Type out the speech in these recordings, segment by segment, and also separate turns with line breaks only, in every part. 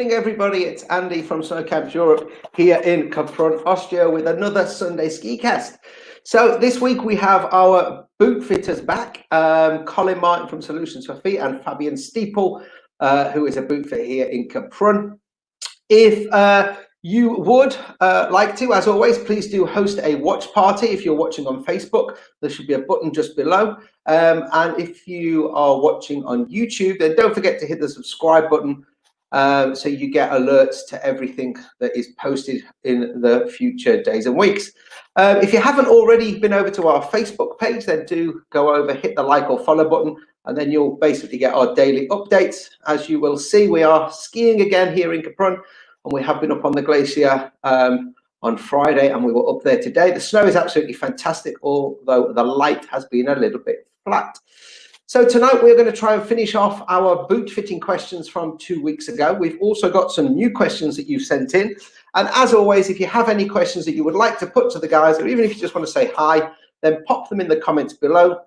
evening, everybody. It's Andy from Snow Camps Europe here in Confront, Austria with another Sunday ski cast. So this week we have our boot fitters back, Colin Martin from Solutions for Feet and Fabian Steeple, who is a boot fitter here in Confront. If you would like to, as always, please do host a watch party. If you're watching on Facebook, there should be a button just below. And if you are watching on YouTube, then don't forget to hit the subscribe button so you get alerts to everything that is posted in the future days and weeks. If you haven't already been over to our Facebook page, then do go over, hit the like or follow button, and then you'll basically get our daily updates. As you will see, we are skiing again here in Capron, and we have been up on the glacier on Friday, and we were up there today. The snow is absolutely fantastic, although the light has been a little bit flat. So tonight we're going to try and finish off our boot fitting questions from 2 weeks ago. We've also got some new questions that you've sent in. And as always, if you have any questions that you would like to put to the guys, or even if you just want to say hi, then pop them in the comments below,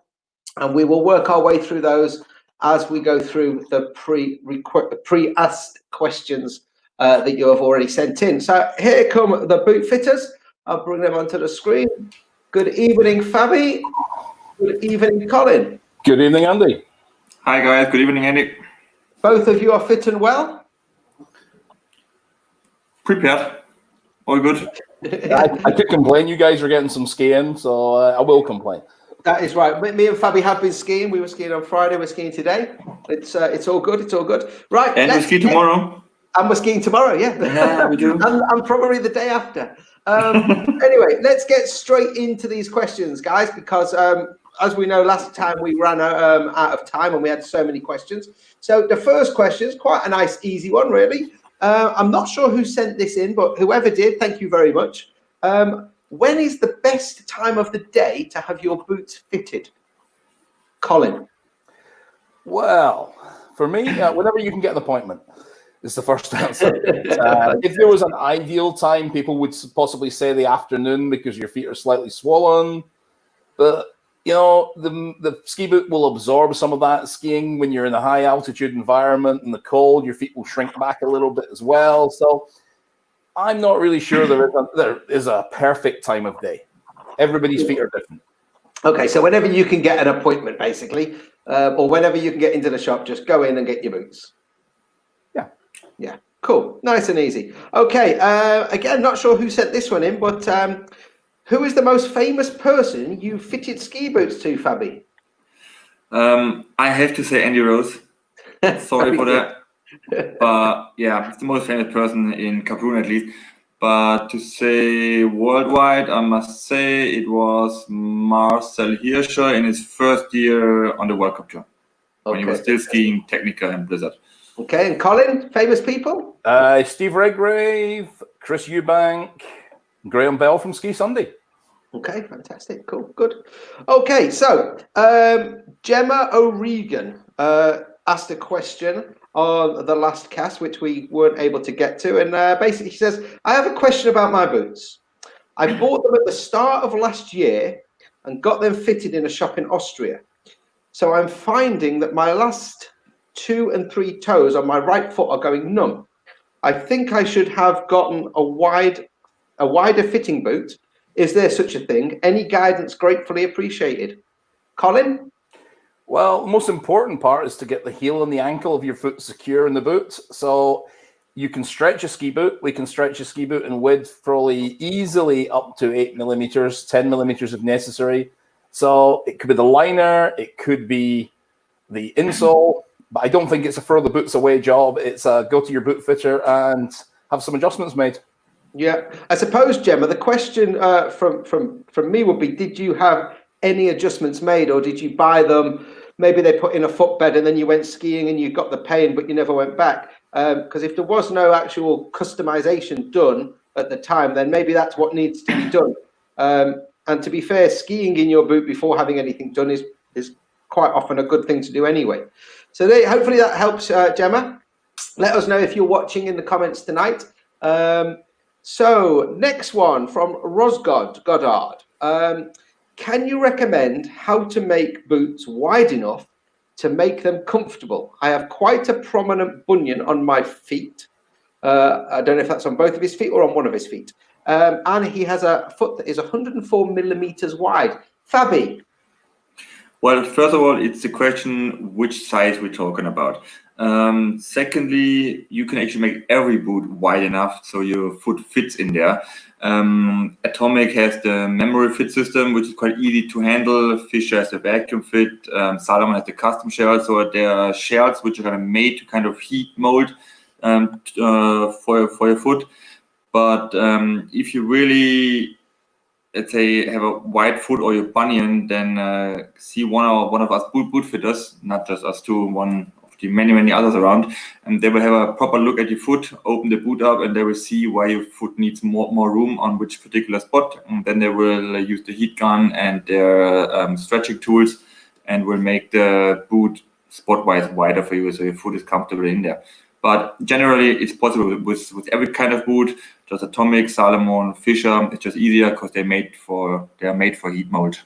and we will work our way through those as we go through the pre-asked questions that you have already sent in. So here come the boot fitters. I'll bring them onto the screen. Good evening, Fabby. Good evening, Colin.
Good evening, Andy.
Hi, guys. Good evening, Andy.
Both of you are fit and well?
Prepared. All good.
I could complain. You guys are getting some skiing, so I will complain.
That is right. Me and Fabby have been skiing. We were skiing on Friday. We're skiing today. It's all good. It's all good. Right.
And we ski tomorrow.
And we're skiing tomorrow, yeah.
Yeah, we do.
and probably the day after. Anyway, let's get straight into these questions, guys, because as we know, last time we ran out of time and we had so many questions. So the first question is quite a nice, easy one, really. I'm not sure who sent this in, but whoever did, thank you very much. When is the best time of the day to have your boots fitted? Colin?
Well, for me, whenever you can get an appointment is the first answer. If there was an ideal time, people would possibly say the afternoon because your feet are slightly swollen. But, you know, the ski boot will absorb some of that skiing when you're in a high altitude environment and the cold. Your feet will shrink back a little bit as well. So I'm not really sure there is a perfect time of day. Everybody's feet are different.
Okay, so whenever you can get an appointment, basically, or whenever you can get into the shop, just go in and get your boots. Yeah, cool. Nice and easy. Okay, again, not sure who sent this one in, but who is the most famous person you fitted ski boots to, Fabby?
I have to say Andy Rose. Sorry for that. But yeah, it's the most famous person in Cameroon at least. But to say worldwide, I must say it was Marcel Hirscher in his first year on the World Cup Tour. When he was still skiing Technica and Blizzard.
Okay, and Colin, famous people?
Steve Redgrave, Chris Eubank, Graham Bell from Ski Sunday.
Okay, fantastic. Cool, good. Okay, so Gemma O'Regan asked a question on the last cast, which we weren't able to get to. And basically she says, I have a question about my boots. I bought them at the start of last year and got them fitted in a shop in Austria. So I'm finding that my last 2 and 3 toes on my right foot are going numb. I think I should have gotten a wider fitting boot. Is there such a thing? Any guidance gratefully appreciated. Colin?
Well, the most important part is to get the heel and the ankle of your foot secure in the boot. So you can stretch a ski boot. We can stretch a ski boot in width probably easily up to 8 millimeters, 10 millimeters if necessary. So it could be the liner, it could be the insole, but I don't think it's a throw the boots away job. It's a go to your boot fitter and have some adjustments made.
Yeah, I suppose, Gemma, the question from me would be, did you have any adjustments made, or did you buy them? Maybe they put in a footbed and then you went skiing and you got the pain, but you never went back. Because if there was no actual customization done at the time, then maybe that's what needs to be done. And to be fair, skiing in your boot before having anything done is quite often a good thing to do anyway. So hopefully that helps, Gemma. Let us know if you're watching in the comments tonight. So next one from Rosgod Goddard. Can you recommend how to make boots wide enough to make them comfortable? I have quite a prominent bunion on my feet. I don't know if that's on both of his feet or on one of his feet. And he has a foot that is 104 millimeters wide. Fabby.
Well, first of all, it's the question which size we're talking about. Secondly, you can actually make every boot wide enough so your foot fits in there. Atomic has the memory fit system, which is quite easy to handle. Fisher has the vacuum fit. Salomon has the custom shell. So there are shells which are kind of made to kind of heat mold for your foot. But if you really, let's say, have a wide foot or your bunion, then see one of us boot fitters, not just us two, one of the many others around, and they will have a proper look at your foot, open the boot up, and they will see why your foot needs more room on which particular spot. And then they will use the heat gun and their stretching tools, and will make the boot spot-wise wider for you, so your foot is comfortable in there. But generally, it's possible with every kind of boot. Just Atomic, Salomon, Fisher. It's just easier because they are made for heat mold.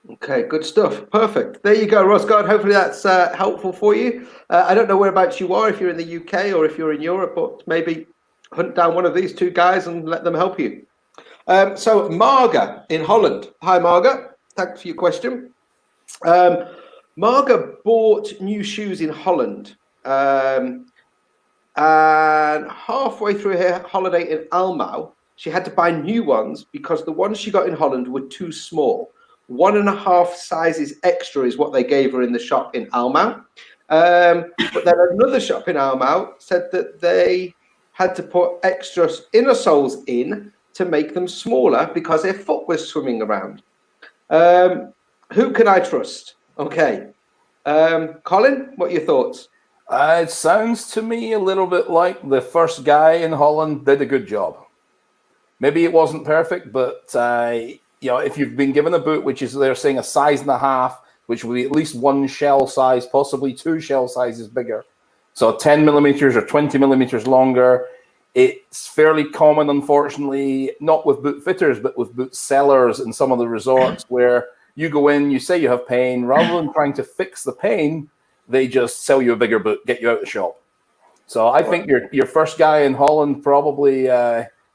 Okay, good stuff. Perfect. There you go, Rosgard. Hopefully that's helpful for you. I don't know whereabouts you are, if you're in the UK or if you're in Europe, but maybe hunt down one of these two guys and let them help you. So Marga in Holland. Hi, Marga. Thanks for your question. Marga bought new shoes in Holland. And halfway through her holiday in Almau, she had to buy new ones because the ones she got in Holland were too small. 1.5 sizes extra is what they gave her in the shop in Almau. But then another shop in Almau said that they had to put extra inner soles in to make them smaller because their foot was swimming around. Who can I trust? Okay. Colin, what are your thoughts?
It sounds to me a little bit like the first guy in Holland did a good job. Maybe it wasn't perfect, but if you've been given a boot, which is they're saying a 1.5 size, which will be at least 1 shell size, possibly 2 shell sizes bigger, so 10 millimeters or 20 millimeters longer. It's fairly common, unfortunately, not with boot fitters, but with boot sellers in some of the resorts where you go in, you say you have pain, rather than trying to fix the pain, they just sell you a bigger boot, get you out of the shop. So I think your first guy in Holland, probably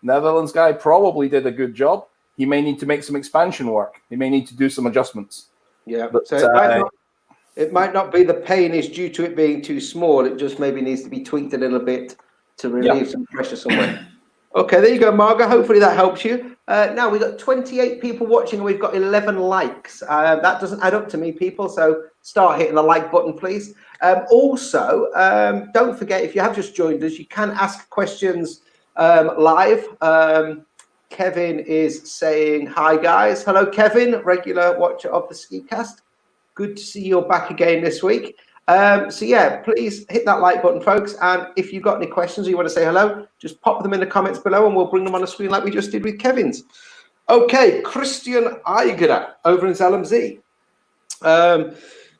Netherlands guy, probably did a good job. He may need to make some expansion work. He may need to do some adjustments.
Yeah, but so it might not be the pain is due to it being too small. It just maybe needs to be tweaked a little bit to relieve some pressure somewhere. Okay, there you go, Marga. Hopefully that helps you. Now we've got 28 people watching and we've got 11 likes. That doesn't add up to me, people, so start hitting the like button, please. Also, don't forget, if you have just joined us, you can ask questions live. Kevin is saying, hi, guys. Hello, Kevin, regular watcher of the SkiCast. Good to see you're back again this week. So yeah, please hit that like button, folks. And if you've got any questions or you want to say hello, just pop them in the comments below and we'll bring them on the screen like we just did with Kevin's. Okay, Christian Eigerer over in ZLMZ.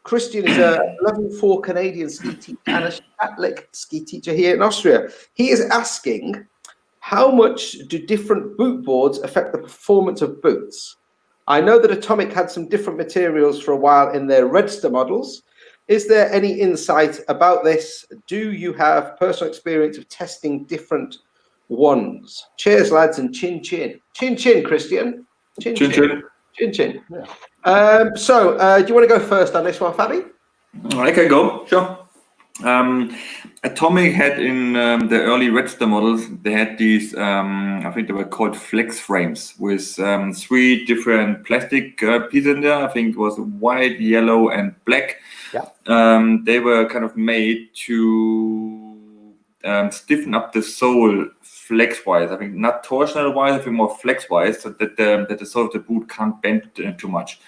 Christian is a level 4 Canadian ski teacher and a Stattlich ski teacher here in Austria. He is asking, how much do different boot boards affect the performance of boots? I know that Atomic had some different materials for a while in their Redster models. Is there any insight about this? Do you have personal experience of testing different ones? Cheers, lads, and chin chin. Chin chin, Christian. Chin chin. Chin chin. Chin. Yeah. So do you want to go first on this one, Fabby?
I can go, sure. Atomic had in the early Redster models, they had these, I think they were called flex frames with 3 different plastic pieces in there. I think it was white, yellow, and black. Yeah. They were kind of made to stiffen up the sole flex-wise. I think not torsional-wise, I think more flex-wise, so that the sole of the boot can't bend too much.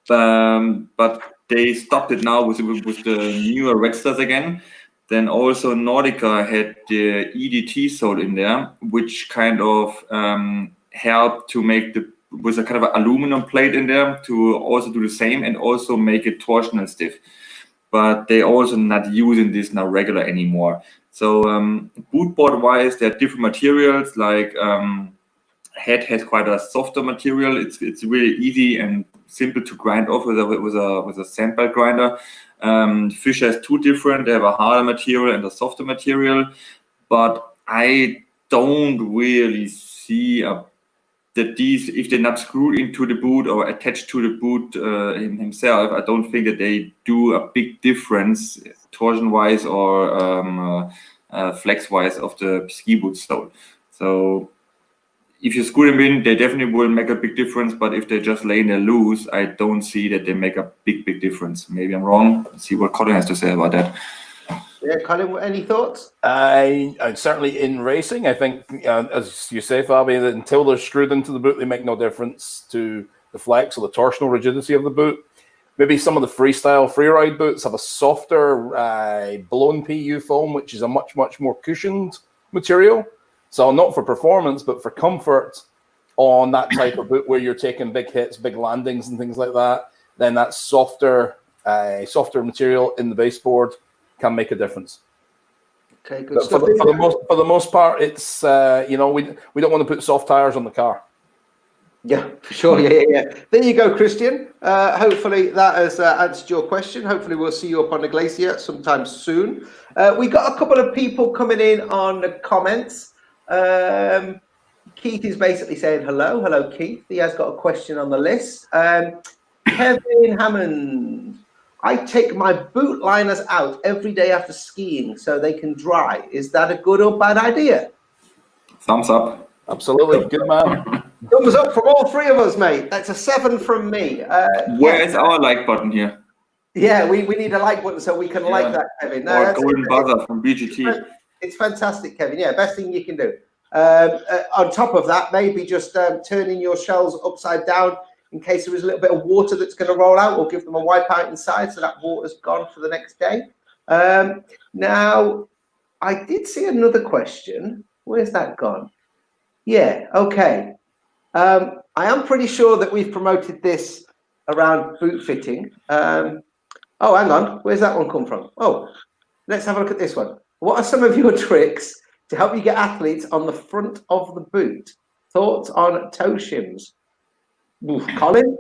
But they stopped it now with the newer Redsters again. Then also Nordica had the EDT sole in there, which kind of helped to make with a kind of aluminum plate in there to also do the same and also make it torsional stiff. But they also not using this now regular anymore. So boot board wise, there are different materials. Like Head has quite a softer material. It's really easy and simple to grind off with a sand belt grinder. Fischer is too different. They have a harder material and a softer material, but I don't really see that these, if they're not screwed into the boot or attached to the boot himself, I don't think that they do a big difference torsion-wise or flex-wise of the ski boot sole. So if you screw them in, they definitely will make a big difference. But if they just lay there loose, I don't see that they make a big difference. Maybe I'm wrong. Let's see what Colin has to say about that.
Yeah, Colin, any thoughts?
I certainly in racing, I think, as you say, Fabby, that until they're screwed into the boot, they make no difference to the flex or the torsional rigidity of the boot. Maybe some of the freestyle freeride boots have a softer blown PU foam, which is a much more cushioned material. So not for performance, but for comfort on that type of boot where you're taking big hits, big landings and things like that, then that softer material in the baseboard can make a difference.
Okay, good
stuff. For the most part, it's we don't want to put soft tires on the car.
Yeah, for sure. Yeah. There you go, Christian. Hopefully that has answered your question. Hopefully we'll see you up on the glacier sometime soon. We got a couple of people coming in on the comments. Keith is basically saying hello. Hello, Keith. He has got a question on the list. Kevin Hammond. I take my boot liners out every day after skiing so they can dry. Is that a good or bad idea?
Thumbs up.
Absolutely. Good man.
Thumbs up from all three of us, mate. That's a 7 from me.
Where is our like button here?
Yeah, we need a like button so we can like that, Kevin. No,
or golden buzzer from BGT.
It's fantastic, Kevin. Yeah, best thing you can do. On top of that, maybe just turning your shells upside down in case there is a little bit of water that's going to roll out, or give them a wipe out inside so that water's gone for the next day. Now, I did see another question. Where's that gone? Yeah, okay. I am pretty sure that we've promoted this around boot fitting. Oh, hang on. Where's that one come from? Oh, let's have a look at this one. What are some of your tricks to help you get athletes on the front of the boot? Thoughts on toe shims? Oof, Colin?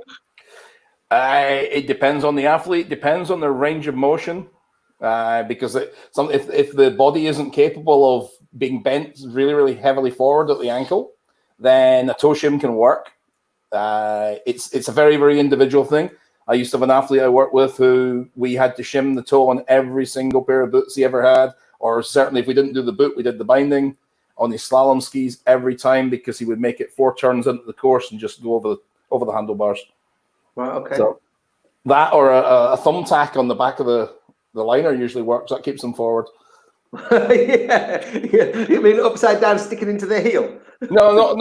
It depends on the athlete, depends on their range of motion. Because if the body isn't capable of being bent really heavily forward at the ankle, then a toe shim can work. It's a very individual thing. I used to have an athlete I worked with who we had to shim the toe on every single pair of boots he ever had, or certainly if we didn't do the boot, we did the binding on his slalom skis every time, because he would make it 4 turns into the course and just go over the handlebars.
Right, okay.
So that or a thumbtack on the back of the liner usually works. That keeps them forward.
yeah. You mean upside down, sticking into the heel?
No,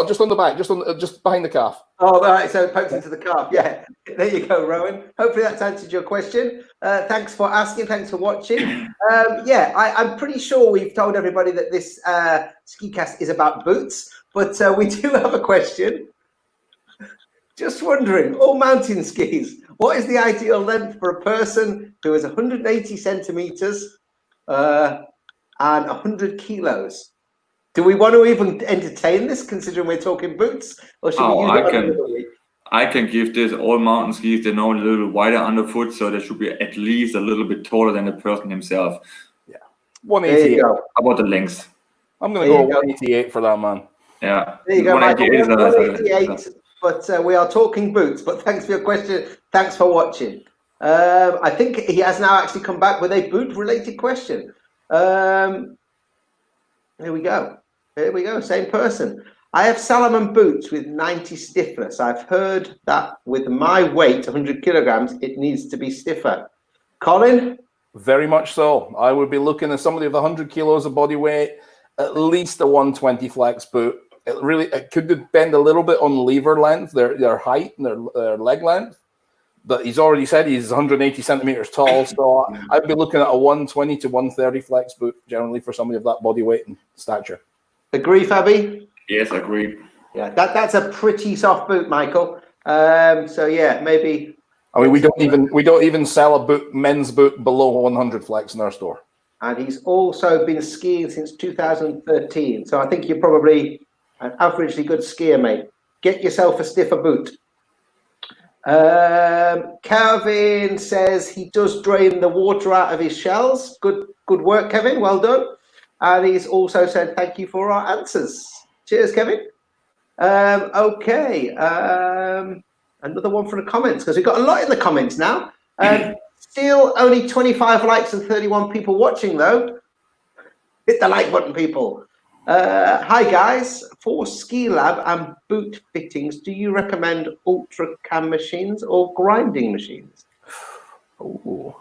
just on the back, just behind the calf.
Oh, right. So it pokes into the calf. Yeah. There you go, Rowan. Hopefully that's answered your question. Thanks for asking. Thanks for watching. I'm pretty sure we've told everybody that this SkiCast is about boots, but we do have a question. Just wondering, all mountain skis, what is the ideal length for a person who is 180 centimeters and 100 kilos? Do we want to even entertain this, considering we're talking boots, or should we use it?
I can give this all mountain skis. They're now a little wider underfoot, so they should be at least a little bit taller than the person himself.
Yeah, 188.
How about the length?
I'm going to go 188 for that, man.
Yeah,
there you go,
188.
188. But we are talking boots. But thanks for your question. Thanks for watching. I think he has now actually come back with a boot-related question. Here we go. Same person. I have Salomon boots with 90 stiffness. I've heard that with my weight, 100 kilograms, it needs to be stiffer. Colin?
Very much so. I would be looking at somebody with 100 kilos of body weight, at least a 120 flex boot. It could depend a little bit on lever length, their height and their leg length. But he's already said he's 180 centimeters tall, so I'd be looking at a 120 to 130 flex boot generally for somebody of that body weight and stature.
Agree, Fabby?
Yes, agreed.
Yeah, that's a pretty soft boot, Michael. So yeah, maybe.
I mean, we don't even sell a men's boot below 100 flex in our store.
And he's also been skiing since 2013. So I think you're probably an averagely good skier, mate. Get yourself a stiffer boot. Kevin says he does drain the water out of his shells. Good work, Kevin. Well done. And he's also said thank you for our answers. Cheers, Kevin. Okay. Another one from the comments, because we've got a lot in the comments now. Still only 25 likes and 31 people watching, though. Hit the like button, people. Hi, guys. For ski lab and boot fittings, do you recommend ultra cam machines or grinding machines?
Ooh.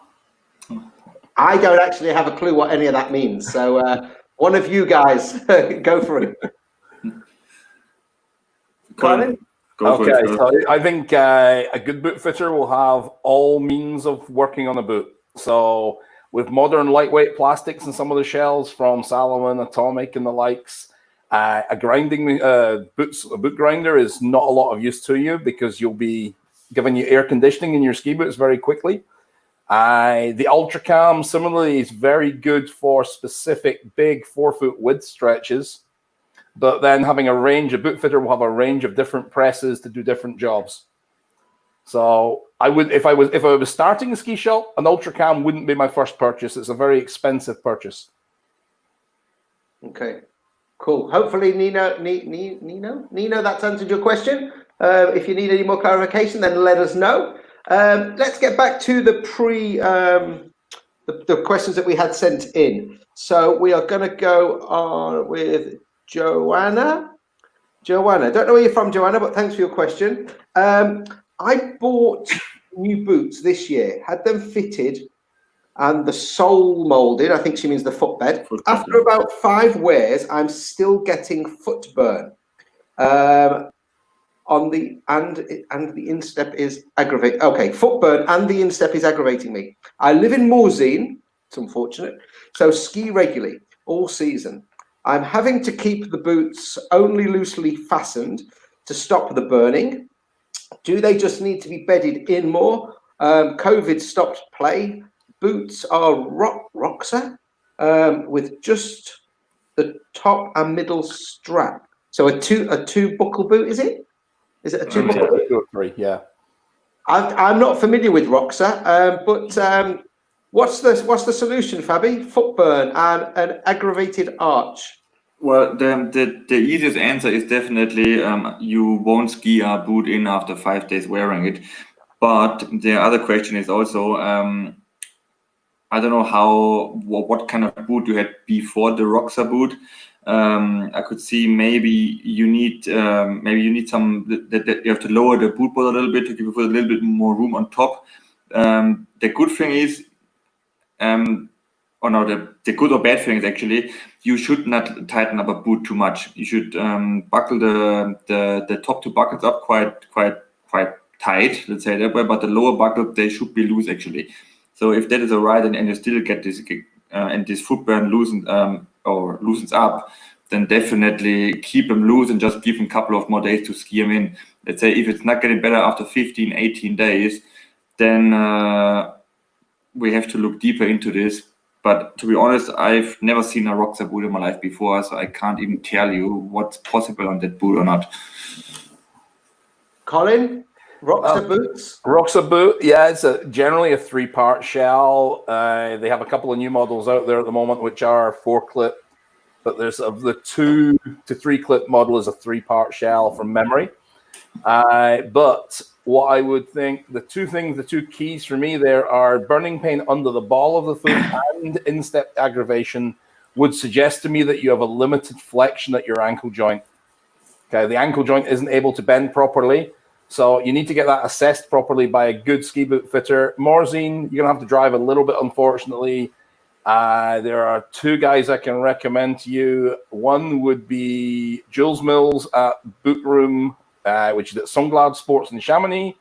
I don't actually have a clue what any of that means. So one of you guys, go for it. Colin?
Okay, so I think a good boot fitter will have all means of working on a boot. So with modern lightweight plastics and some of the shells from Salomon, Atomic, and the likes, a boot grinder is not a lot of use to you because you'll be giving you air conditioning in your ski boots very quickly. The Ultracam similarly is very good for specific big 4-foot width stretches. But then having a boot fitter will have a range of different presses to do different jobs. So I would, if I was starting a ski shop, an Ultracam wouldn't be my first purchase. It's a very expensive purchase.
Okay, cool. Hopefully, Nino, that's answered your question. If you need any more clarification, then let us know. Let's get back to the the questions that we had sent in. So we are going to go on with Joanna, don't know where you're from, Joanna, but thanks for your question. I bought new boots this year, had them fitted and the sole molded. I think she means the footbed. After about 5 wears, I'm still getting foot burn. And the instep is aggravating. Okay, foot burn and the instep is aggravating me. I live in Morzine. It's unfortunate. So ski regularly all season. I'm having to keep the boots only loosely fastened to stop the burning. Do they just need to be bedded in more? COVID stopped play. Boots are Roxa with just the top and middle strap. So a two buckle boot, is it? Is it a two buckle boot?
2 or 3, yeah.
I'm not familiar with Roxa, but what's the solution, Fabby? Foot burn and an aggravated arch.
Well, the easiest answer is definitely you won't ski a boot in after 5 days wearing it. But the other question is also, I don't know what kind of boot you had before the Roxa boot. I could see maybe you need some that you have to lower the boot board a little bit to give it a little bit more room on top. The good thing is, the good or bad thing is actually you should not tighten up a boot too much. You should buckle the top 2 buckles up quite tight, let's say that way. But the lower buckle, they should be loose actually. So if that is alright and you still get this and this foot burn loosens up, then definitely keep them loose and just give them a couple of more days to ski them in. Let's say if it's not getting better after 15, 18 days, then we have to look deeper into this. But to be honest, I've never seen a Roxa boot in my life before, so I can't even tell you what's possible on that boot or not.
Colin, Roxa boots?
Roxa boot, yeah, it's generally a 3-part shell. They have a couple of new models out there at the moment, which are 4-clip, but there's the 2 to 3-clip model is a 3-part shell from memory. But what I would think, the two keys for me there are burning pain under the ball of the foot and instep aggravation would suggest to me that you have a limited flexion at your ankle joint. Okay, the ankle joint isn't able to bend properly, so you need to get that assessed properly by a good ski boot fitter. Morzine, you're gonna have to drive a little bit, unfortunately. There are 2 guys I can recommend to you. One would be Jules Mills at Boot Room, which is at Sunglad Sports in Chamonix.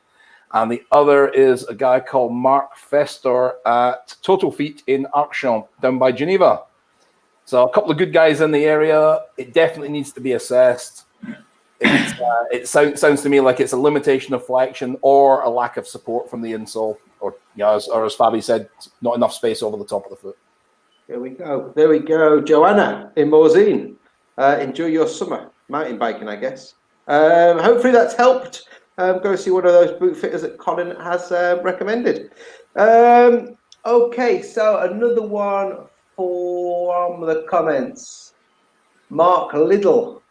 And the other is a guy called Mark Fester at Total Feet in Archamps, down by Geneva. So a couple of good guys in the area. It definitely needs to be assessed. It sounds to me like it's a limitation of flexion or a lack of support from the insole, or as Fabby said, not enough space over the top of the foot.
There we go. Joanna in Morzine. Enjoy your summer mountain biking, I guess. Hopefully that's helped go see one of those boot fitters that Colin has recommended. Okay, so another one from the comments. Mark Liddle.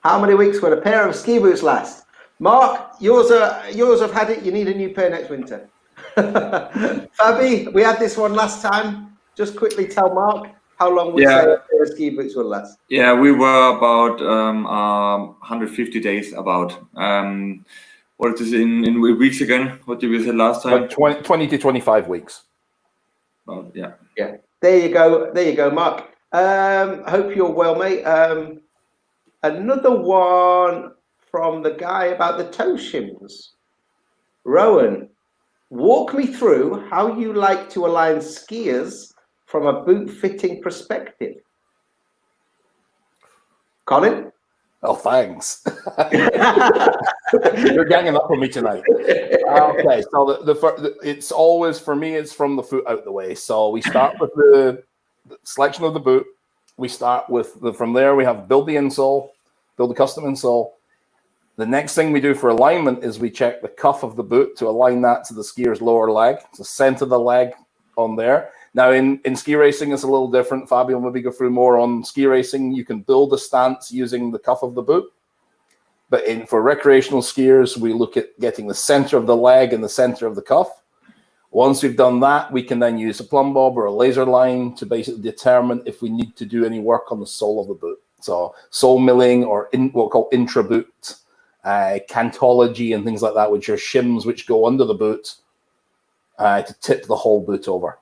How many weeks will a pair of ski boots last? Mark, yours have had it. You need a new pair next winter. Fabby, we had this one last time. Just quickly tell Mark how long we say a pair of ski boots will last.
Yeah, we were about 150 days about. What is it in weeks again? What did we say last time?
About 20 to 25 weeks.
About, yeah.
Yeah. There you go, Mark. Hope you're well, mate. Another one from the guy about the toe shims. Rowan, walk me through how you like to align skiers from a boot fitting perspective. Colin?
Oh, thanks. You're ganging up on me tonight. Okay, so it's always, for me, it's from the foot out the way. So we start with the selection of the boot. We start with from there, we have build the insole, build the custom insole. The next thing we do for alignment is we check the cuff of the boot to align that to the skier's lower leg. So center the leg on there. Now, in ski racing, it's a little different. Fabbi will maybe go through more on ski racing. You can build a stance using the cuff of the boot. But for recreational skiers, we look at getting the center of the leg and the center of the cuff. Once we've done that, we can then use a plumb bob or a laser line to basically determine if we need to do any work on the sole of the boot. So sole milling or what we call intra-boot, cantology and things like that, which are shims which go under the boot to tip the whole boot over.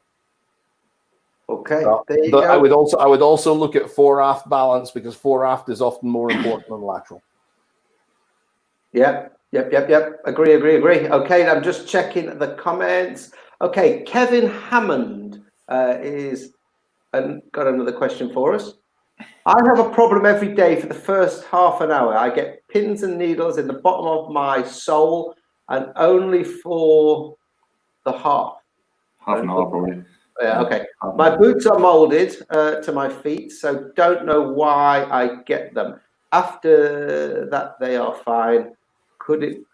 Okay,
there you go. I would also look at fore-aft balance, because fore-aft is often more important than lateral.
Yep. Agree. Okay, I'm just checking the comments. Okay, Kevin Hammond got another question for us. I have a problem every day for the first half an hour. I get pins and needles in the bottom of my sole, and only for the half
an hour probably.
Yeah, okay. My boots are molded to my feet, so don't know why I get them. After that, they are fine. Could it?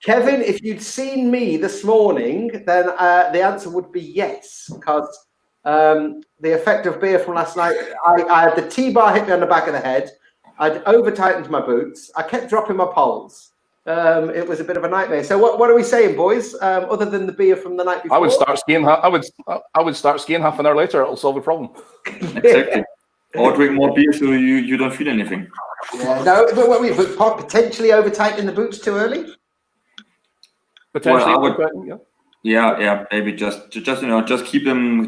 Kevin, if you'd seen me this morning, then the answer would be yes, because the effect of beer from last night, I had the T-bar hit me on the back of the head. I'd over-tightened my boots. I kept dropping my poles. It was a bit of a nightmare. So what are we saying, boys? Other than the beer from the night before,
I would start skiing. I would start skiing half an hour later. It'll solve the problem.
Exactly. Or drink more beer so you don't feel anything.
Yeah. No, but potentially over tightening the boots too early.
Potentially.
Well, yeah. Maybe just keep them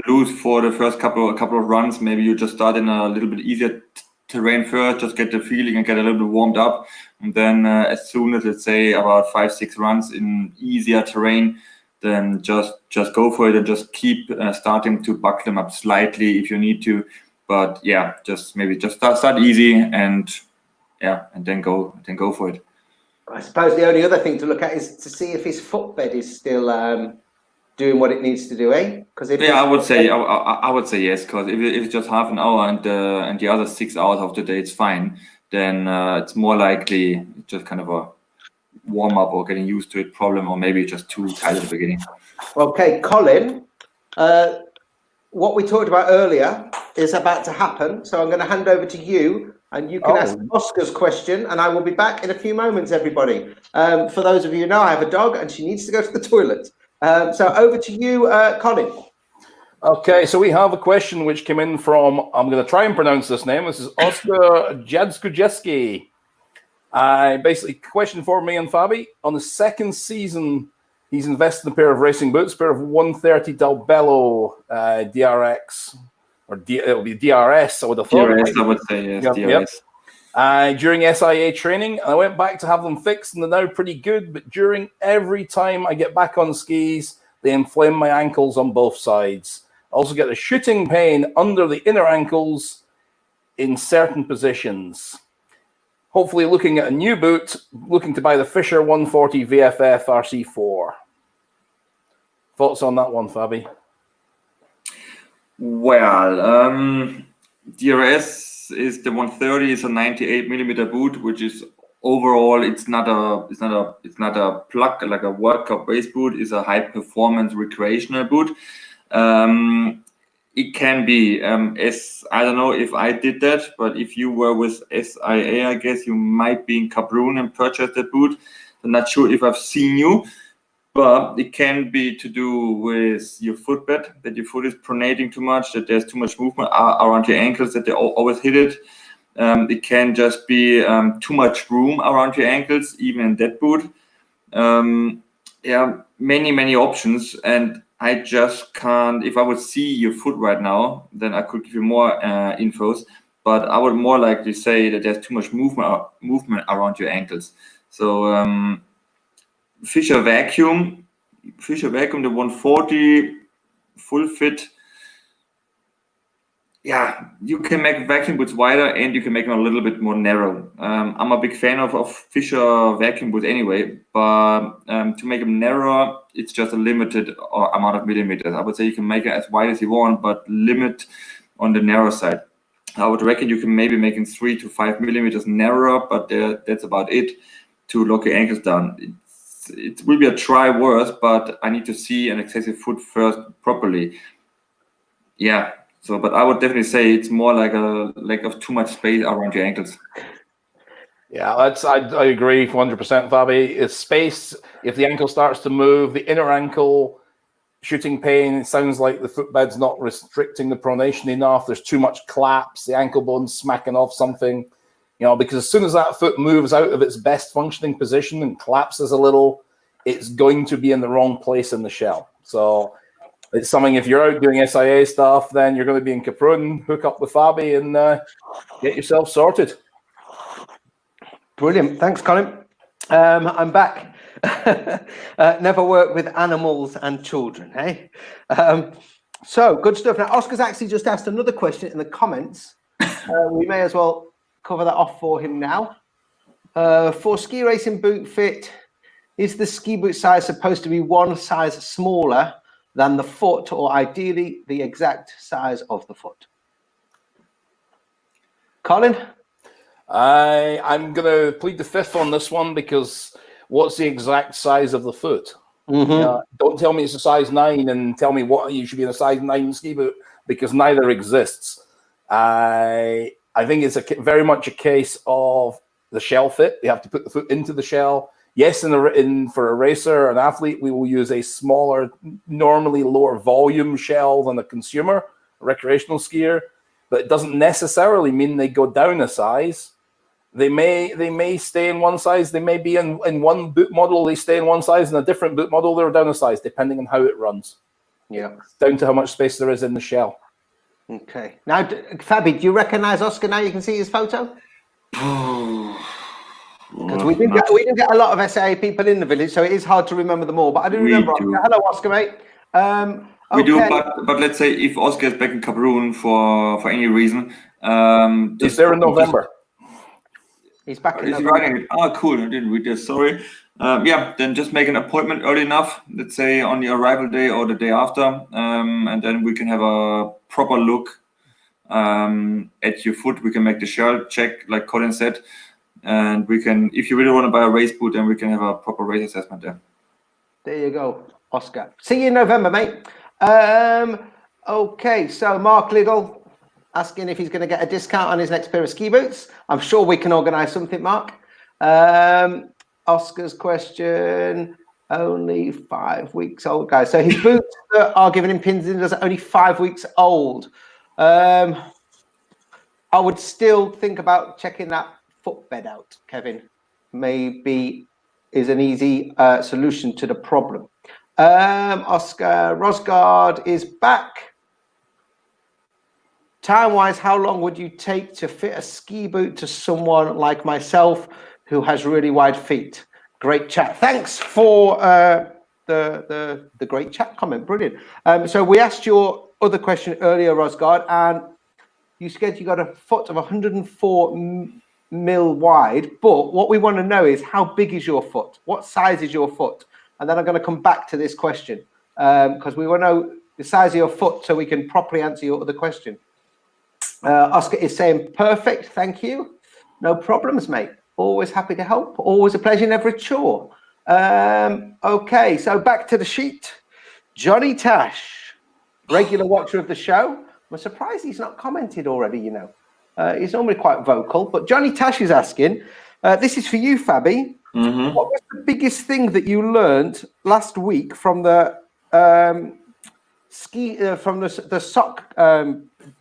loose for the first couple of runs. Maybe you just start in a little bit easier terrain first, just get the feeling and get a little bit warmed up, and then as soon as, let's say, about 5-6 runs in easier terrain, then just go for it and just keep starting to buckle them up slightly if you need to. But yeah, just start easy and then go for it.
I suppose the only other thing to look at is to see if his footbed is still doing what it needs to do, eh? Because
I would say yes, because if it's just half an hour and the other 6 hours of the day it's fine, then it's more likely just kind of a warm up or getting used to it problem, or maybe just too tight at the beginning.
Okay, Colin, what we talked about earlier is about to happen, so I'm going to hand over to you, and you can ask Oscar's question, and I will be back in a few moments, everybody. For those of you who know, I have a dog, and she needs to go to the toilet. So over to you, Colin.
Okay, so we have a question which came in from, I'm going to try and pronounce this name. This is Oscar Jadzkujeski. Basically, question for me and Fabbi. On the second season, he's invested in a pair of racing boots, a pair of 130 Dalbello DRX, or it'll be DRS, I would have thought.
DRS, I would say, yes, DRS.
During SIA training, I went back to have them fixed, and they're now pretty good. But every time I get back on skis, they inflame my ankles on both sides. I also get a shooting pain under the inner ankles in certain positions. Hopefully, looking at a new boot, looking to buy the Fisher 140 VFF RC4. Thoughts on that one, Fabbi?
Well, DRS is the 130 is a 98 millimeter boot, which is overall it's not a plug like a World Cup race boot. It's a high performance recreational boot. It can be I don't know if I did that, but if you were with SIA, I guess you might be in Cameroon and purchased that boot. I'm not sure if I've seen you, but it can be to do with your footbed, that your foot is pronating too much, that there's too much movement around your ankles, that they always hit it. It can just be too much room around your ankles, even in that boot. Yeah, many options, and I just can't. If I would see your foot right now, then I could give you more infos. But I would more likely say that there's too much movement around your ankles. So Fisher Vacuum, the 140 full fit. Yeah, you can make vacuum boots wider and you can make them a little bit more narrow. I'm a big fan of Fisher vacuum boots anyway, but to make them narrower, it's just a limited amount of millimeters. I would say you can make it as wide as you want, but limit on the narrow side. I would reckon you can maybe make it 3 to 5 millimeters narrower, but that's about it to lock your ankles down. It will be a try worse, but I need to see an excessive foot first properly. Yeah. So, but I would definitely say it's more like a lack of too much space around your ankles.
Yeah, I agree 100%, Fabby. It's space. If the ankle starts to move, the inner ankle shooting pain, it sounds like the footbed's not restricting the pronation enough. There's too much collapse. The ankle bone's smacking off something, because as soon as that foot moves out of its best functioning position and collapses a little, it's going to be in the wrong place in the shell. So it's something, if you're out doing SIA stuff, then you're going to be in Caprun, hook up with Fabi and get yourself sorted.
Brilliant. Thanks, Colin. I'm back. Never worked with animals and children, eh? So, good stuff. Now, Oscar's actually just asked another question in the comments. We may as well cover that off for him now. For ski racing boot fit, is the ski boot size supposed to be one size smaller than the foot, or ideally the exact size of the foot? Colin?
I'm going to plead the fifth on this one, because what's the exact size of the foot? Don't tell me it's a size 9 and tell me what you should be in a size 9 ski boot, because neither exists. I think it's very much a case of the shell fit. You have to put the foot into the shell. Yes, for a racer, an athlete, we will use a smaller, normally lower volume shell than a consumer, a recreational skier, but it doesn't necessarily mean they go down a size. They may stay in one size. They may be in one boot model, they stay in one size, in a different boot model, they're down a size, depending on how it runs.
Yeah.
Down to how much space there is in the shell.
Okay. Now, Fabby, do you recognize Oscar now you can see his photo? Because we didn't get a lot of SAA people in the village, so it is hard to remember them all. But I do remember Oscar. Hello, Oscar, mate.
We do, but let's say if Oscar is back in Cameroon for any reason,
he's there in November.
He's back in November.
Writing it. Oh, cool. I didn't read this. Sorry. Yeah, then just make an appointment early enough. Let's say on the arrival day or the day after, and then we can have a proper look at your foot. We can make the shell check, like Colin said. And we can, if you really want to buy a race boot, then we can have a proper race assessment there.
There you go, Oscar. See you in November, mate. Okay, so Mark Liddell asking if he's going to get a discount on his next pair of ski boots. I'm sure we can organise something, Mark. Oscar's question, only 5 weeks old, guys. So his boots that are giving him pins in are only 5 weeks old. I would still think about checking that footbed out, Kevin. Maybe is an easy solution to the problem. Oscar Rosgaard is back. Time-wise, how long would you take to fit a ski boot to someone like myself who has really wide feet? Great chat. Thanks for the great chat comment. Brilliant. So we asked your other question earlier, Rosgaard, and you said you got a foot of 104 mil wide, but what we want to know is how big is your foot? What size is your foot? And then I'm going to come back to this question because we want to know the size of your foot so we can properly answer your other question. Oscar is saying, perfect, thank you. No problems, mate. Always happy to help. Always a pleasure, never a chore. Okay, so back to the sheet. Johnny Tash, regular watcher of the show. I'm surprised he's not commented already, you know. He's normally quite vocal, but Johnny Tash is asking, this is for you, Fabby.
Mm-hmm.
What was the biggest thing that you learned last week from the the sock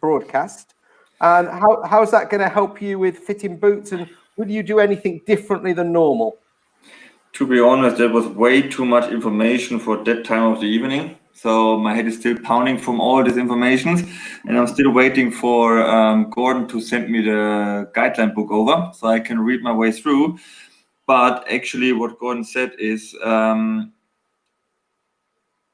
broadcast? And how's that going to help you with fitting boots? And would you do anything differently than normal?
To be honest, there was way too much information for that time of the evening. So my head is still pounding from all these informations, and I'm still waiting for Gordon to send me the guideline book over so I can read my way through. But actually what Gordon said is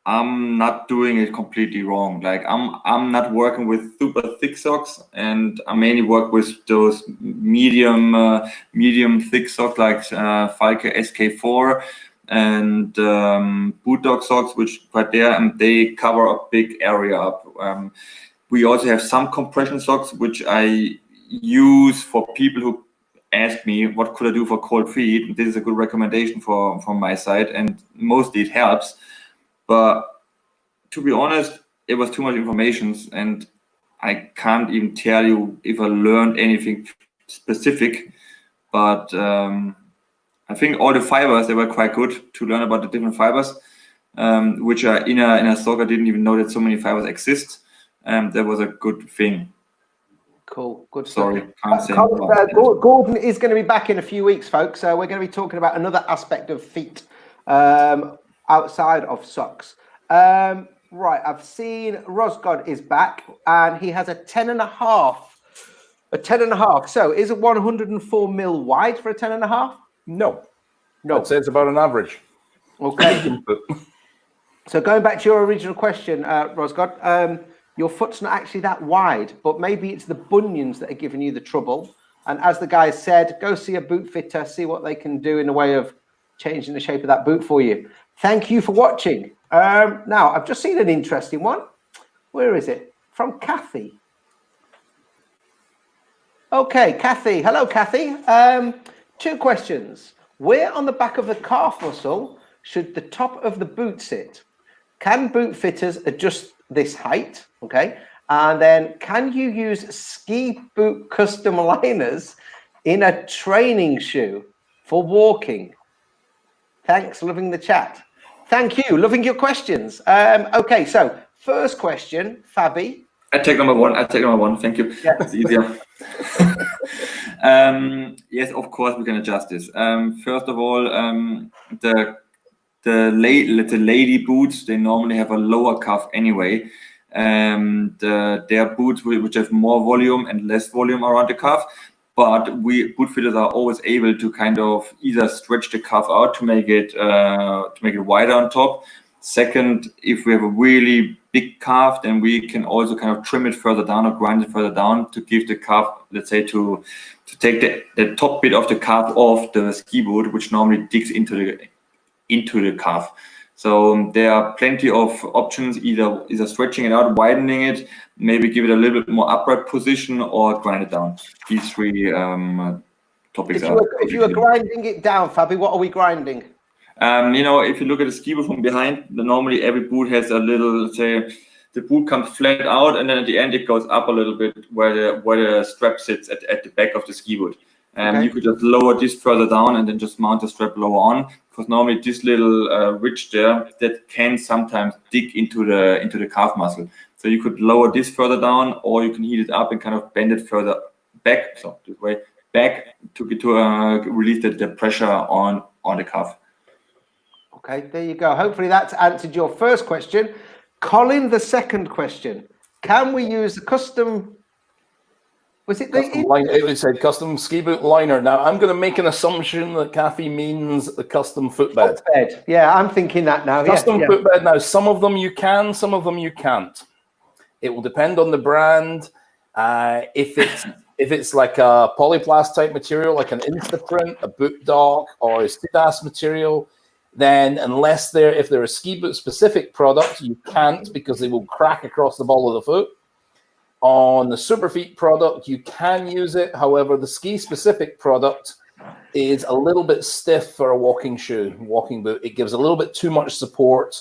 I'm not doing it completely wrong. Like I'm not working with super thick socks, and I mainly work with those medium thick socks like Falke SK4 and Boot Dog socks, which right there, and they cover a big area up. We also have some compression socks, which I use for people who ask me what could I do for cold feet. This is a good recommendation from my side, and mostly it helps. But to be honest, it was too much information, and I can't even tell you if I learned anything specific. But I think all the fibers, they were quite good to learn about the different fibers, which are in a sock. I didn't even know that so many fibers exist. That was a good thing.
Cool, good stuff.
Sorry, can't say
Gordon is going to be back in a few weeks, folks. So we're going to be talking about another aspect of feet outside of socks. Right, I've seen Rosgod is back, and he has a 10.5. A 10.5. So is it 104 mil wide for a 10.5?
No.
No.
I'd say it's about an average.
Okay. So going back to your original question, Rosgod, your foot's not actually that wide, but maybe it's the bunions that are giving you the trouble. And as the guy said, go see a boot fitter, see what they can do in the way of changing the shape of that boot for you. Thank you for watching. Now, I've just seen an interesting one. Where is it? From Kathy. Okay, Kathy. Hello, Kathy. 2 questions. Where on the back of the calf muscle should the top of the boot sit? Can boot fitters adjust this height? Okay. And then can you use ski boot custom liners in a training shoe for walking? Thanks. Loving the chat. Thank you. Loving your questions. Okay. So first question, Fabby.
I take number one. Thank you.
Yeah.
It's easier. Yes, of course we can adjust this. First of all, the lady boots, they normally have a lower cuff anyway. Their boots which have more volume and less volume around the cuff. But we boot fitters are always able to kind of either stretch the cuff out to make it wider on top. Second, if we have a really big calf, then we can also kind of trim it further down or grind it further down to give the calf, let's say, to take the top bit of the calf off the ski boot, which normally digs into the calf. So there are plenty of options, either stretching it out, widening it, maybe give it a little bit more upright position, or grind it down. These 3 topics.
If you were grinding it down, Fabby, what are we grinding?
If you look at the ski boot from behind, normally every boot has a little, say, the boot comes flat out, and then at the end it goes up a little bit where the strap sits at the back of the ski boot. You could just lower this further down and then just mount the strap lower on, because normally this little ridge there, that can sometimes dig into the calf muscle. So you could lower this further down, or you can heat it up and kind of bend it further back, so this way back to release the pressure on the calf.
Okay, there you go. Hopefully that's answered your first question. Colin, the second question. Can we use the custom... Was it
It said custom ski boot liner. Now, I'm going to make an assumption that Kathy means the custom footbed.
Yeah, I'm thinking that now.
Custom footbed. Now, some of them you can, some of them you can't. It will depend on the brand. If it's like a polyplast type material, like an Instaprint, a Boot Dog, or a Stiffness material, then if they're a ski boot specific product, you can't, because they will crack across the ball of the foot. On the Superfeet product, you can use it. However, the ski-specific product is a little bit stiff for a walking boot. It gives a little bit too much support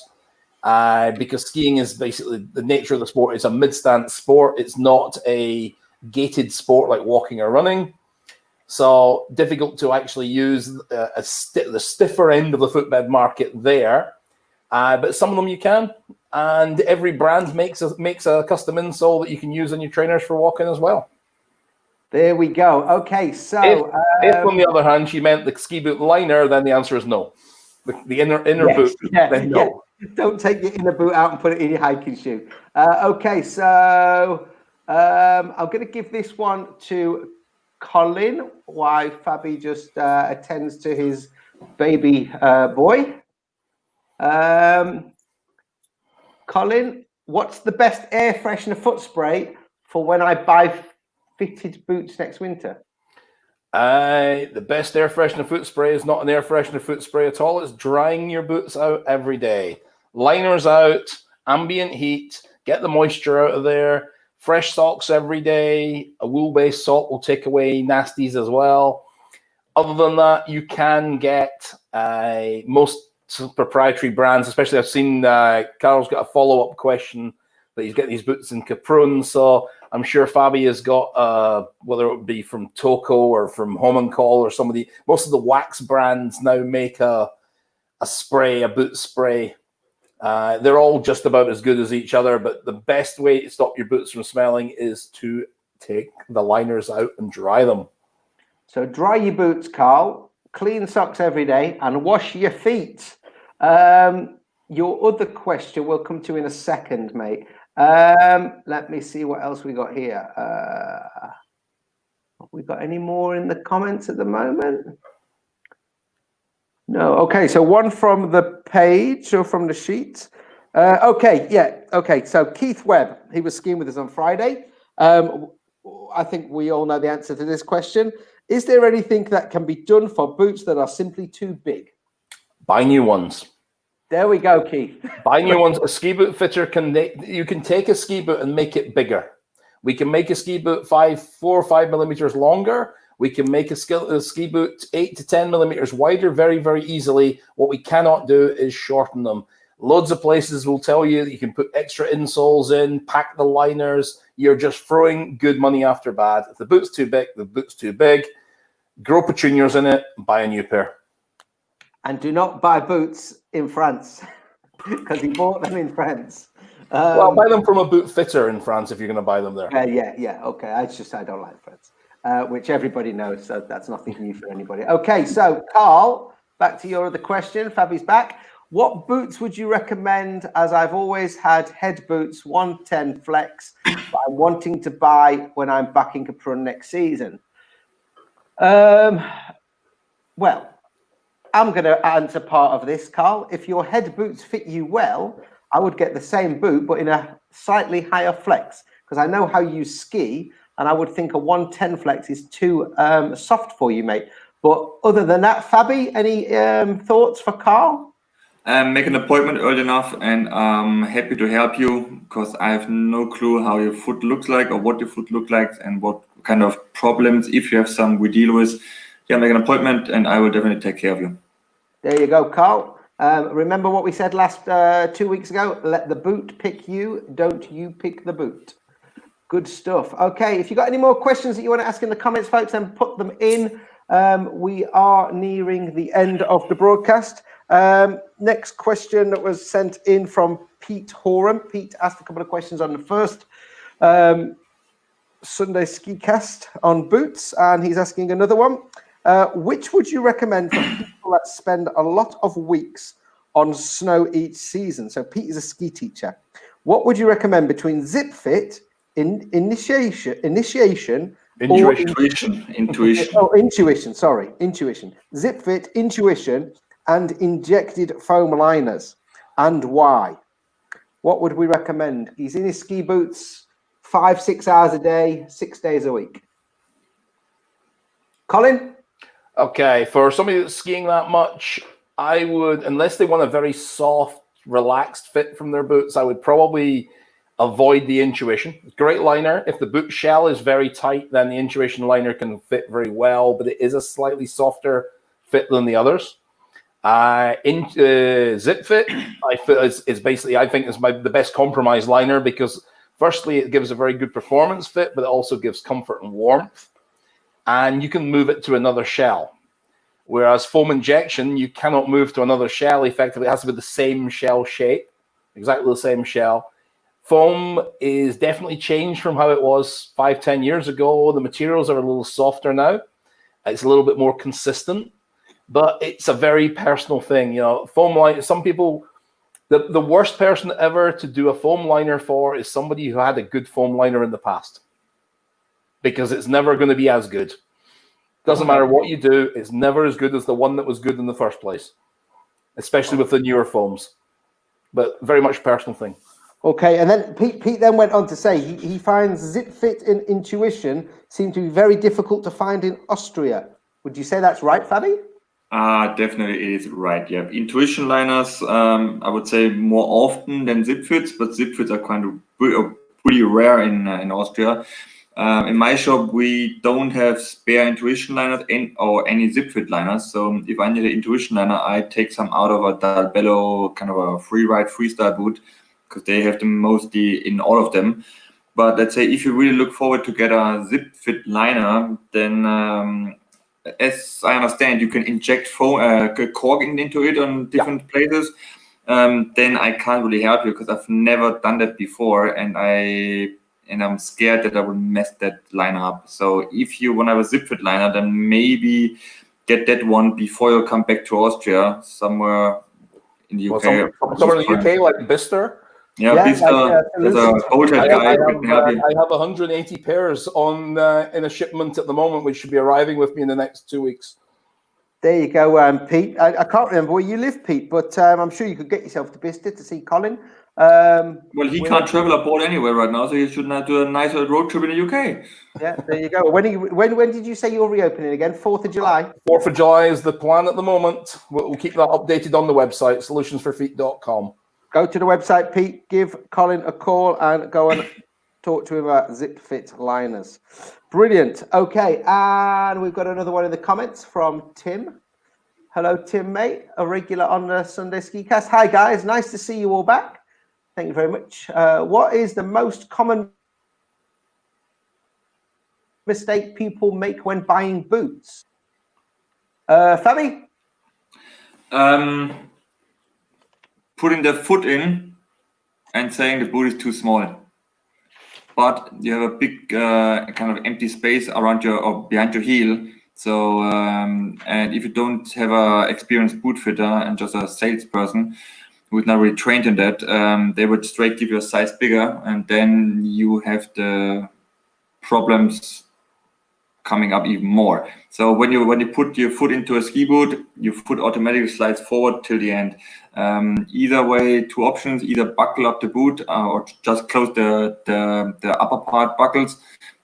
because skiing is basically the nature of the sport. It's a mid-stance sport. It's not a gated sport like walking or running. So difficult to actually use the stiffer end of the footbed market there. But some of them you can. And every brand makes a custom insole that you can use on your trainers for walking as well.
There we go. Okay, so
if on the other hand she meant the ski boot liner, then the answer is no. The inner
yes,
boot,
yeah,
then no.
Yeah. Don't take your inner boot out and put it in your hiking shoe. Okay, so I'm going to give this one to Colin while Fabby just attends to his baby boy. Colin, what's the best air freshener foot spray for when I buy fitted boots next winter?
The best air freshener foot spray is not an air freshener foot spray at all. It's drying your boots out every day. Liners out, ambient heat, get the moisture out of there. Fresh socks every day. A wool-based sock will take away nasties as well. Other than that, you can get most proprietary brands, especially I've seen Carl's got a follow-up question that he's getting these boots in Caprun, so I'm sure Fabi has got whether it would be from Toco or from Ocol or most of the wax brands now make a boot spray. They're all just about as good as each other, but the best way to stop your boots from smelling is to take the liners out and dry them.
So dry your boots, Carl, clean socks every day, and wash your feet. Your other question we'll come to in a second, mate. Let me see what else we got here. Have we got any more in the comments at the moment? No. Okay, so one from the page or from the sheet. Okay, so Keith Webb, he was skiing with us on Friday. I think we all know the answer to this question. Is there anything that can be done for boots that are simply too big?
Buy new ones.
There we go, Keith.
Buy new ones. A ski boot fitter you can take a ski boot and make it bigger. We can make a ski boot 4 or 5 millimeters longer. We can make a ski boot 8 to 10 millimeters wider very, very easily. What we cannot do is shorten them. Loads of places will tell you that you can put extra insoles in, pack the liners. You're just throwing good money after bad. If the boot's too big, the boot's too big. Grow petunias in it, buy a new pair.
And do not buy boots in France because he bought them in France.
Well, buy them from a boot fitter in France if you're going to buy them there.
Yeah. Okay, I don't like France, which everybody knows, so that's nothing new for anybody. Okay, so Carl, back to your other question. Fabi's back. What boots would you recommend? As I've always had head boots 110 flex, but I'm wanting to buy when I'm back in Caprun next season. Well, I'm going to answer part of this, Carl. If your head boots fit you well, I would get the same boot, but in a slightly higher flex, because I know how you ski, and I would think a 110 flex is too soft for you, mate. But other than that, Fabi, any thoughts for Carl?
Make an appointment early enough, and I'm happy to help you because I have no clue how your foot looks like or what your foot looks like and what kind of problems, if you have some, we deal with. Yeah, make an appointment, and I will definitely take care of you.
There you go, Carl. Remember what we said last 2 weeks ago? Let the boot pick you, don't you pick the boot. Good stuff. Okay, if you've got any more questions that you want to ask in the comments, folks, then put them in. We are nearing the end of the broadcast. Next question that was sent in from Pete Horan. Pete asked a couple of questions on the first Sunday ski cast on boots, and he's asking another one. Which would you recommend for people that spend a lot of weeks on snow each season? So Pete is a ski teacher. What would you recommend between Zip Fit, Intuition. Zip Fit, Intuition, and injected foam liners, and why? What would we recommend? He's in his ski boots 5-6 hours a day, 6 days a week. Colin?
Okay, for somebody that's skiing that much, I would, unless they want a very soft, relaxed fit from their boots, I would probably avoid the intuition. Great liner. If the boot shell is very tight, then the intuition liner can fit very well, but it is a slightly softer fit than the others. Zip fit, is basically, I think, is the best compromise liner because firstly, it gives a very good performance fit, but it also gives comfort and warmth. And you can move it to another shell. Whereas foam injection, you cannot move to another shell effectively. It has to be the same shell shape, exactly the same shell. Foam is definitely changed from how it was 5-10 years ago. The materials are a little softer now. It's a little bit more consistent, but it's a very personal thing. Foam liner, some people, the worst person ever to do a foam liner for is somebody who had a good foam liner in the past, because it's never going to be as good. Doesn't matter what you do, it's never as good as the one that was good in the first place, especially with the newer foams. But very much personal thing.
Okay, and then Pete then went on to say he finds zip fit and intuition seem to be very difficult to find in Austria. Would you say that's right, Fabby?
Definitely it is right. Yeah, intuition liners, I would say more often than zip fits, but zip fits are kind of pretty rare in Austria. In my shop, we don't have spare intuition liners or any zip fit liners. So if I need an intuition liner, I take some out of a Dalbello kind of a freestyle boot, because they have them mostly in all of them. But let's say if you really look forward to get a zip fit liner, then as I understand, you can inject cork into it on different places. Then I can't really help you because I've never done that before, and I'm scared that I will mess that liner up. So if you want to have a zip fit liner, then maybe get that one before you come back to Austria, somewhere in the UK.
Somewhere in the UK, like Bister.
Yeah, Bister. There's a Bolthead guy who can help you.
I have 180 pairs on in a shipment at the moment, which should be arriving with me in the next 2 weeks.
There you go, Pete. I can't remember where you live, Pete, but I'm sure you could get yourself to Bicester to see Colin.
Well, he can't travel abroad anywhere right now, so he should not do a nice road trip in the UK.
Yeah, there you go. When did you say you're reopening again? 4th of July?
4th of July is the plan at the moment. We'll keep that updated on the website, solutionsforfeet.com.
Go to the website, Pete, give Colin a call and go and talk to him about zip fit liners. Brilliant. Okay, and we've got another one in the comments from Tim. Hello, Tim, mate, a regular on the Sunday Ski Cast. Hi, guys. Nice to see you all back. Thank you very much. What is the most common mistake people make when buying boots? Fabby?
Putting their foot in and saying the boot is too small. But you have a big kind of empty space around or behind your heel. So, and if you don't have a experienced boot fitter and just a salesperson who's not really trained in that, they would straight give you a size bigger, and then you have the problems coming up even more. So when you put your foot into a ski boot, your foot automatically slides forward till the end. Either way, 2 options: either buckle up the boot or just close the upper part buckles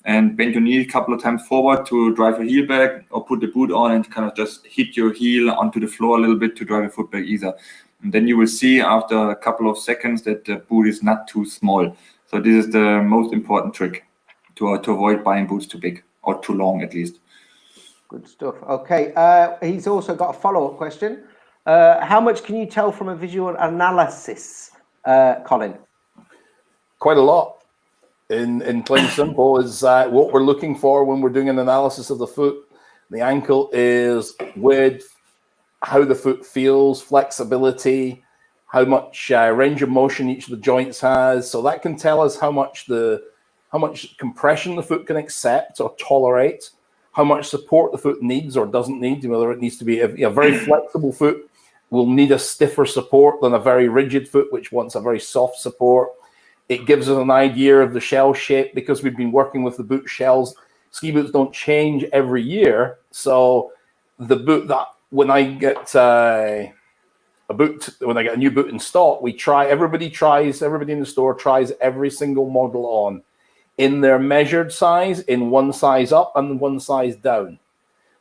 and bend your knee a couple of times forward to drive your heel back, or put the boot on and kind of just hit your heel onto the floor a little bit to drive your foot back either. And then you will see after a couple of seconds that the boot is not too small. So this is the most important trick to avoid buying boots too big or too long, at least.
Good stuff. Okay. He's also got a follow-up question. How much can you tell from a visual analysis, Colin?
Quite a lot. In plain simple is what we're looking for when we're doing an analysis of the foot. The ankle is width, how the foot feels, flexibility, how much range of motion each of the joints has. So that can tell us how much compression the foot can accept or tolerate, how much support the foot needs or doesn't need, whether it needs to be a very flexible foot will need a stiffer support than a very rigid foot, which wants a very soft support. It gives us an idea of the shell shape because we've been working with the boot shells. Ski boots don't change every year. So the boot that when I get a new boot in stock, everybody in the store tries every single model on in their measured size, in one size up and one size down.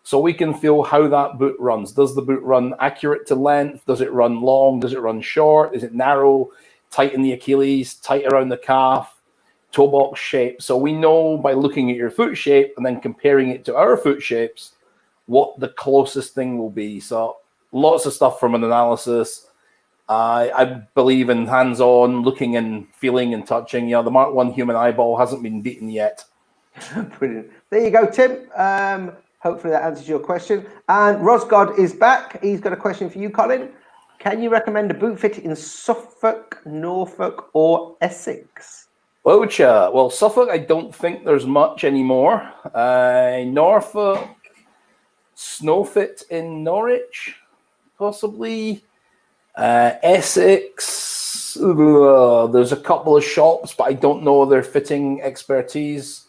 So we can feel how that boot runs. Does the boot run accurate to length? Does it run long? Does it run short? Is it narrow? tight in the Achilles, tight around the calf, toe box shape. So we know by looking at your foot shape and then comparing it to our foot shapes what the closest thing will be. So lots of stuff from an analysis. I believe in hands-on, looking and feeling and touching. The Mark 1 human eyeball hasn't been beaten yet.
Brilliant. There you go, Tim. Hopefully that answers your question. And Rosgod is back. He's got a question for you, Colin. Can you recommend a boot fit in Suffolk, Norfolk, or Essex?
Well, Suffolk, I don't think there's much anymore. Norfolk, Snowfit in Norwich, possibly. Essex, there's a couple of shops, but I don't know their fitting expertise.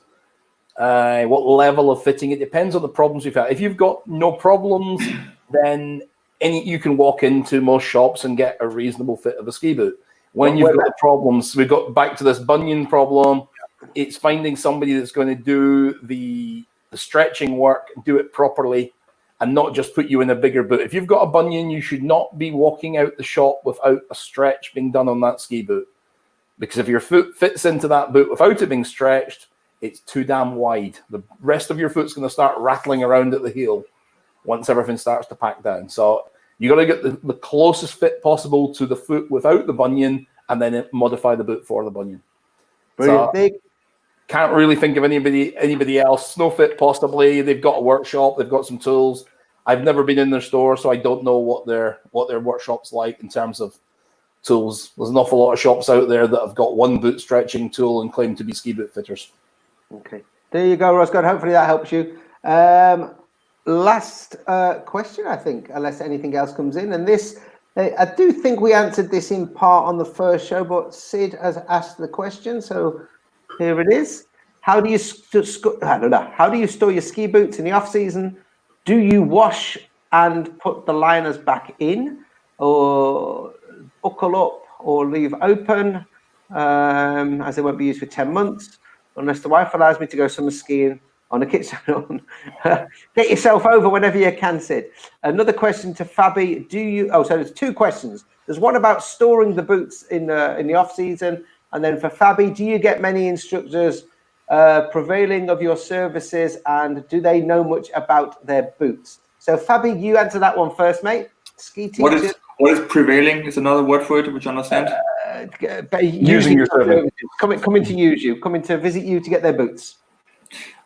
What level of fitting? It depends on the problems you've had. If you've got no problems, then you can walk into most shops and get a reasonable fit of a ski boot. When you've got the problems, we've got back to this bunion problem. It's finding somebody that's going to do the stretching work, do it properly, and not just put you in a bigger boot. If you've got a bunion, you should not be walking out the shop without a stretch being done on that ski boot. Because if your foot fits into that boot without it being stretched, it's too damn wide. The rest of your foot's going to start rattling around at the heel once everything starts to pack down. So you got to get the closest fit possible to the foot without the bunion, and then modify the boot for the bunion.
Brilliant.
So, can't really think of anybody else. Snowfit possibly. They've got a workshop. They've got some tools. I've never been in their store, so I don't know what their workshop's like in terms of tools. There's an awful lot of shops out there that have got one boot stretching tool and claim to be ski boot fitters.
Okay, there you go, Rosgod. Hopefully that helps you. Last question, I think, unless anything else comes in. And this, I do think we answered this in part on the first show, but Sid has asked the question, so here it is. How do you store your ski boots in the off season? Do you wash and put the liners back in, or buckle up, or leave open, as they won't be used for 10 months, unless the wife allows me to go summer skiing on a kit salon? Get yourself over whenever you can, Sid. Another question to Fabby. So there's two questions. There's one about storing the boots in the off season, and then for Fabby, do you get many instructors prevailing of your services, and do they know much about their boots? So Fabby, you answer that one first, mate. Ski teacher.
What is prevailing? Is another word for it, which I understand.
Using your service.
Coming to use you, coming to visit you to get their boots.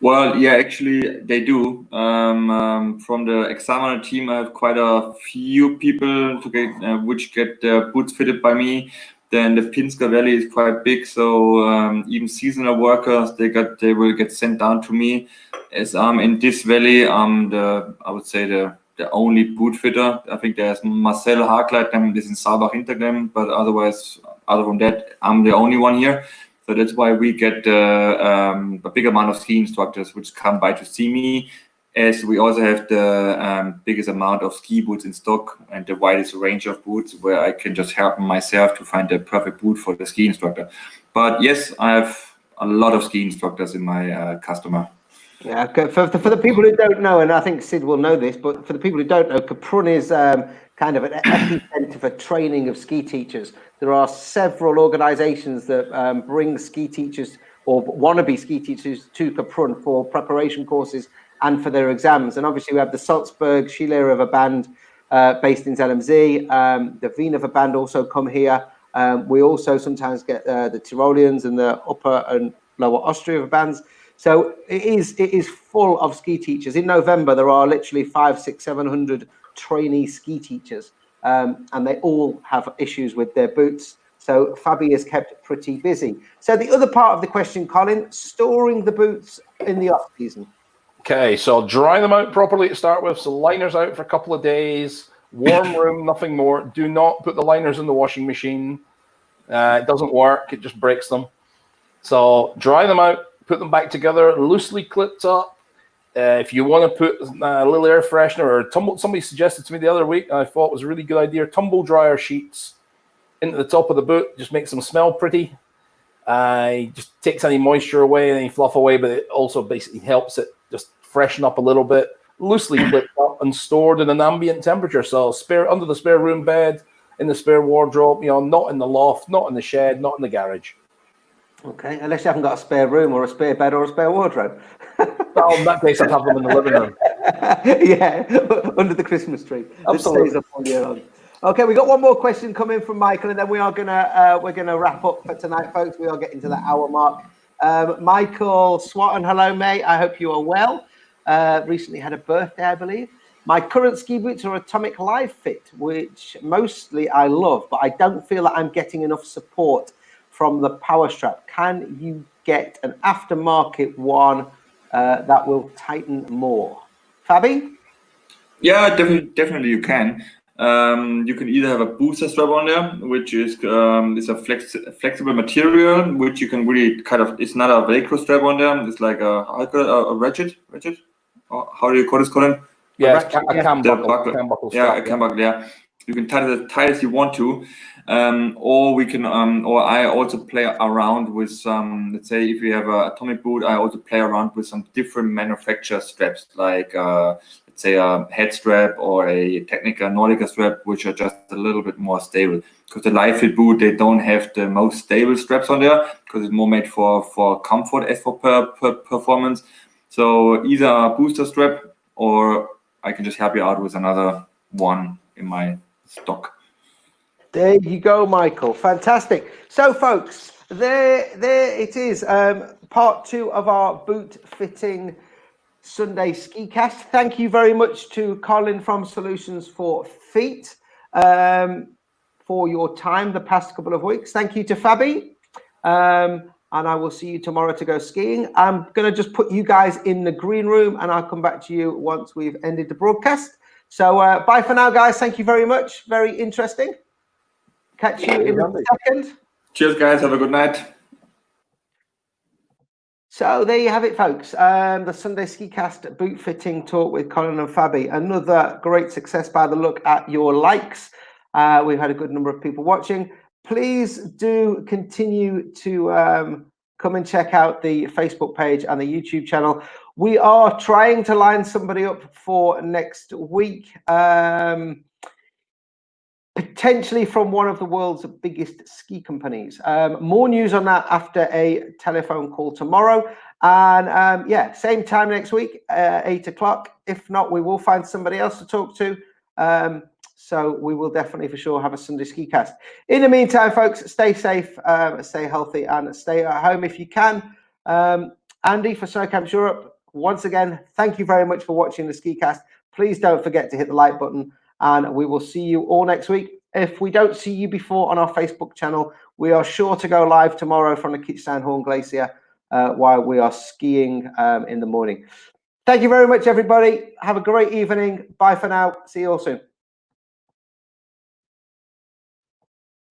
Well, yeah, actually they do. From the examiner team, I have quite a few people to get which get their boots fitted by me. Then the Pinsker Valley is quite big, so even seasonal workers they will get sent down to me. As in this valley, I would say the only boot fitter. I think there's Marcel Harkleit, and this in Saalbach Intergem, but otherwise, other from that, I'm the only one here. So that's why we get a big amount of ski instructors which come by to see me, as we also have the biggest amount of ski boots in stock and the widest range of boots, where I can just help myself to find the perfect boot for the ski instructor. But yes, I have a lot of ski instructors in my customer.
Yeah, for the people who don't know, and I think Sid will know this, but for the people who don't know, Kaprun is kind of an epicenter for training of ski teachers. There are several organizations that bring ski teachers or wannabe ski teachers to Kaprun for preparation courses and for their exams. And obviously we have the Salzburg Skilehrer band based in LMZ. The Wiener band also come here. We also sometimes get the Tyroleans and the Upper and Lower Austria bands. So it is full of ski teachers. In November, there are literally 500, 600, 700 trainee ski teachers, and they all have issues with their boots. So Fabby is kept pretty busy. So the other part of the question, Colin, storing the boots in the off season.
Okay, so dry them out properly to start with. So liners out for a couple of days, warm room, nothing more. Do not put the liners in the washing machine. It doesn't work. It just breaks them. So dry them out. Put them back together, loosely clipped up. If you want to put a little air freshener or tumble, somebody suggested to me the other week, and I thought it was a really good idea, tumble dryer sheets into the top of the boot, just makes them smell pretty. Just takes any moisture away, any fluff away, but it also basically helps it just freshen up a little bit. Loosely clipped up and stored in an ambient temperature. So under the spare room bed, in the spare wardrobe, not in the loft, not in the shed, not in the garage.
Okay, unless you haven't got a spare room or a spare bed or a spare wardrobe.
Well, in that case, I'd have them in the living room.
Yeah, under the Christmas tree.
Absolutely.
That stays up all year long. Okay, we got one more question coming from Michael, and then we are we're gonna wrap up for tonight, folks. We are getting to the hour mark. Michael Swatton, hello, mate. I hope you are well. Recently had a birthday, I believe. My current ski boots are Atomic Live Fit, which mostly I love, but I don't feel that I'm getting enough support from the power strap. Can you get an aftermarket one that will tighten more? Fabby?
Yeah, definitely you can. You can either have a booster strap on there, which is a flexible material, which you can really it's not a Velcro strap on there. It's like a ratchet. Or how do you call this, Colin?
Yeah, a cam buckle.
Yeah, a cam buckle. Yeah, you can tie it as tight as you want to, or we can, or I also play around with some. Let's say if you have a Atomic boot, I also play around with some different manufacturer straps, like let's say a head strap or a Technica Nordica strap, which are just a little bit more stable. Because the Live Fit boot, they don't have the most stable straps on there, because it's more made for comfort as for performance. So either a booster strap, or I can just help you out with another one in my stock.
There you go, Michael. Fantastic. So, folks, there it is. Part 2 of our boot fitting Sunday ski cast. Thank you very much to Colin from Solutions for Feet for your time the past couple of weeks. Thank you to Fabby. And I will see you tomorrow to go skiing. I'm going to just put you guys in the green room, and I'll come back to you once we've ended the broadcast. So bye for now, guys. Thank you very much. Very interesting. Catch you in a second.
Cheers, guys. Have a good night.
So there you have it, folks. The Sunday Ski Cast boot fitting talk with Colin and Fabby. Another great success by the look at your likes. We've had a good number of people watching. Please do continue to come and check out the Facebook page and the YouTube channel. We are trying to line somebody up for next week, potentially from one of the world's biggest ski companies. More news on that after a telephone call tomorrow. And yeah, same time next week, 8 o'clock. If not, we will find somebody else to talk to. So we will definitely for sure have a Sunday ski cast. In the meantime, folks, stay safe, stay healthy, and stay at home if you can. Andy for Snow Camps Europe, once again, thank you very much for watching the ski cast. Please don't forget to hit the like button, and we will see you all next week. If we don't see you before on our Facebook channel, we are sure to go live tomorrow from the Kitzsteinhorn Glacier while we are skiing in the morning. Thank you very much, everybody. Have a great evening. Bye for now. See you all soon.